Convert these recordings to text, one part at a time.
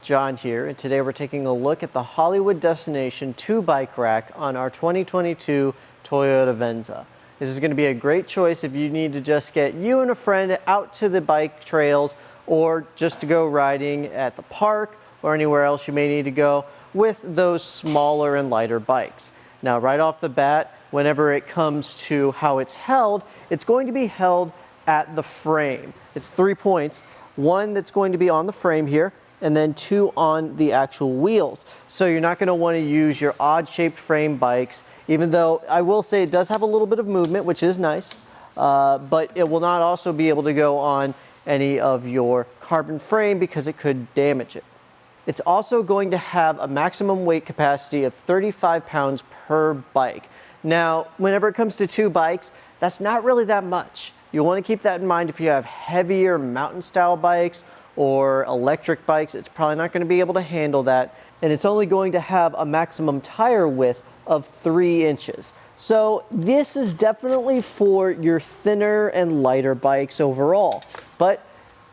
John here, and today we're taking a look at the Hollywood Destination 2 bike rack on our 2022 Toyota Venza. This is going to be a great choice if you need to just get you and a friend out to the bike trails or just to go riding at the park or anywhere else you may need to go with those smaller and lighter bikes. Now, right off the bat, whenever it comes to how it's held, it's going to be held at the frame. It's 3 points. One that's going to be on the frame here, and then 2 on the actual wheels. So you're not going to want to use your odd-shaped frame bikes, even though I will say it does have a little bit of movement, which is nice, but it will not also be able to go on any of your carbon frame because it could damage it. It's also going to have a maximum weight capacity of 35 pounds per bike. Now, whenever it comes to 2 bikes, that's not really that much. You'll want to keep that in mind if you have heavier mountain style bikes or electric bikes. It's probably not going to be able to handle that. And it's only going to have a maximum tire width of 3 inches. So this is definitely for your thinner and lighter bikes overall. But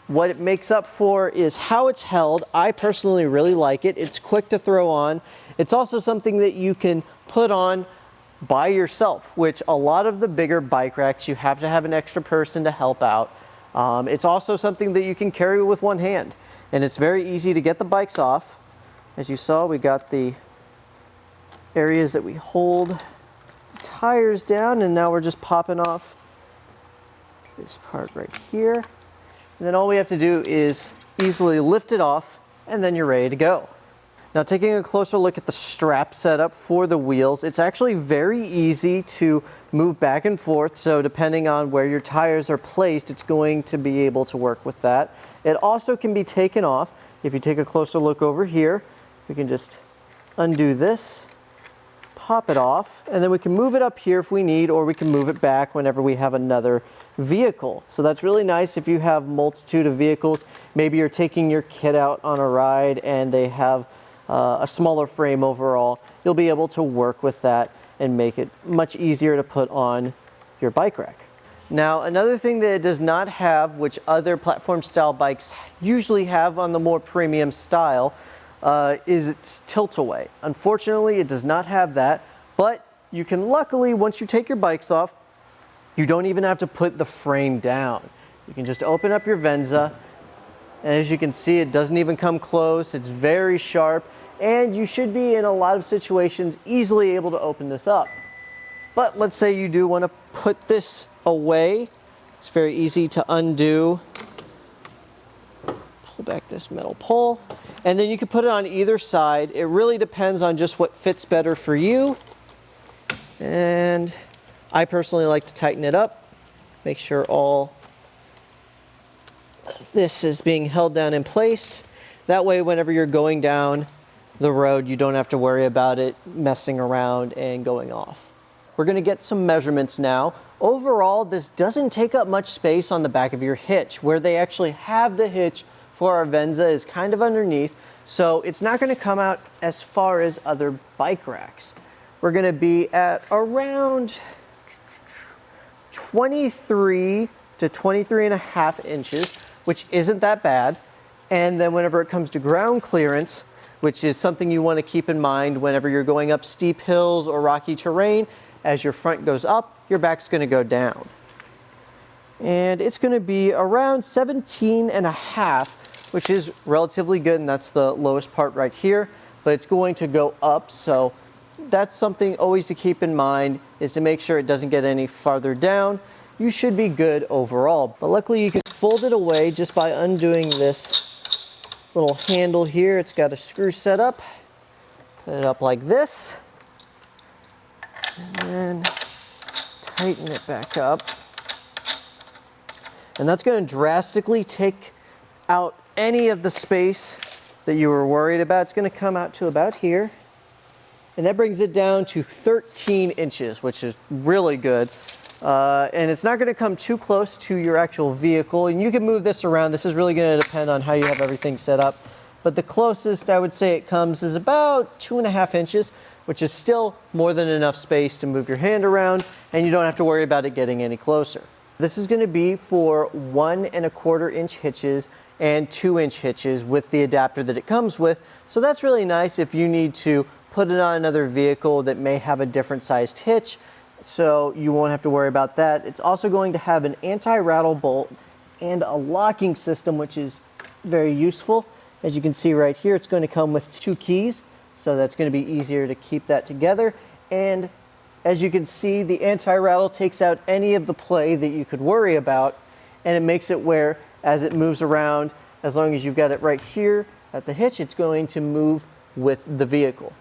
what it makes up for is how it's held. I personally really like it. It's quick to throw on. It's also something that you can put on by yourself, which a lot of the bigger bike racks, you have to have an extra person to help out. It's also something that you can carry with one hand, and it's very easy to get the bikes off. As you saw, we got the areas that we hold tires down, and now we're just popping off this part right here. And then all we have to do is easily lift it off, and then you're ready to go. Now, taking a closer look at the strap setup for the wheels, it's actually very easy to move back and forth. So depending on where your tires are placed, it's going to be able to work with that. It also can be taken off. If you take a closer look over here, we can just undo this, pop it off, and then we can move it up here if we need, or we can move it back whenever we have another vehicle. So that's really nice if you have a multitude of vehicles. Maybe you're taking your kid out on a ride and they have a smaller frame overall. You'll be able to work with that and make it much easier to put on your bike rack. Now, another thing that it does not have, which other platform style bikes usually have on the more premium style, is its tilt-away. Unfortunately, it does not have that, but you can luckily, once you take your bikes off, you don't even have to put the frame down. You can just open up your Venza, and as you can see, it doesn't even come close. It's very sharp, and you should be, in a lot of situations, easily able to open this up. But let's say you do want to put this away. It's very easy to undo. Pull back this metal pole, and then you can put it on either side. It really depends on just what fits better for you. And I personally like to tighten it up, make sure all this is being held down in place. That way, whenever you're going down the road, you don't have to worry about it messing around and going off. We're going to get some measurements now. Overall, this doesn't take up much space on the back of your hitch. Where they actually have the hitch for our Venza is kind of underneath, so it's not going to come out as far as other bike racks. We're going to be at around 23 to 23.5 inches, which isn't that bad. And then whenever it comes to ground clearance, which is something you want to keep in mind whenever you're going up steep hills or rocky terrain, as your front goes up, your back's going to go down. And it's going to be around 17.5, which is relatively good, and that's the lowest part right here, but it's going to go up, so that's something always to keep in mind, is to make sure it doesn't get any farther down. You should be good overall, but luckily you can fold it away just by undoing this little handle here. It's got a screw set up. Put it up like this, and then tighten it back up. And that's going to drastically take out any of the space that you were worried about. It's going to come out to about here. And that brings it down to 13 inches, which is really good. And it's not going to come too close to your actual vehicle. And you can move this around. This is really going to depend on how you have everything set up. But the closest I would say it comes is about 2.5 inches, which is still more than enough space to move your hand around, and you don't have to worry about it getting any closer. This is going to be for 1 1/4 inch hitches and 2-inch hitches with the adapter that it comes with. So that's really nice if you need to put it on another vehicle that may have a different sized hitch, so you won't have to worry about that. It's also going to have an anti-rattle bolt and a locking system, which is very useful. As you can see right here, it's going to come with 2 keys, so that's going to be easier to keep that together. And as you can see, the anti-rattle takes out any of the play that you could worry about, and it makes it where as it moves around, as long as you've got it right here at the hitch, it's going to move with the vehicle.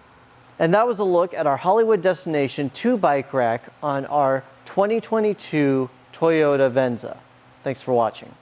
And that was a look at our Hollywood Destination 2 bike rack on our 2022 Toyota Venza. Thanks for watching.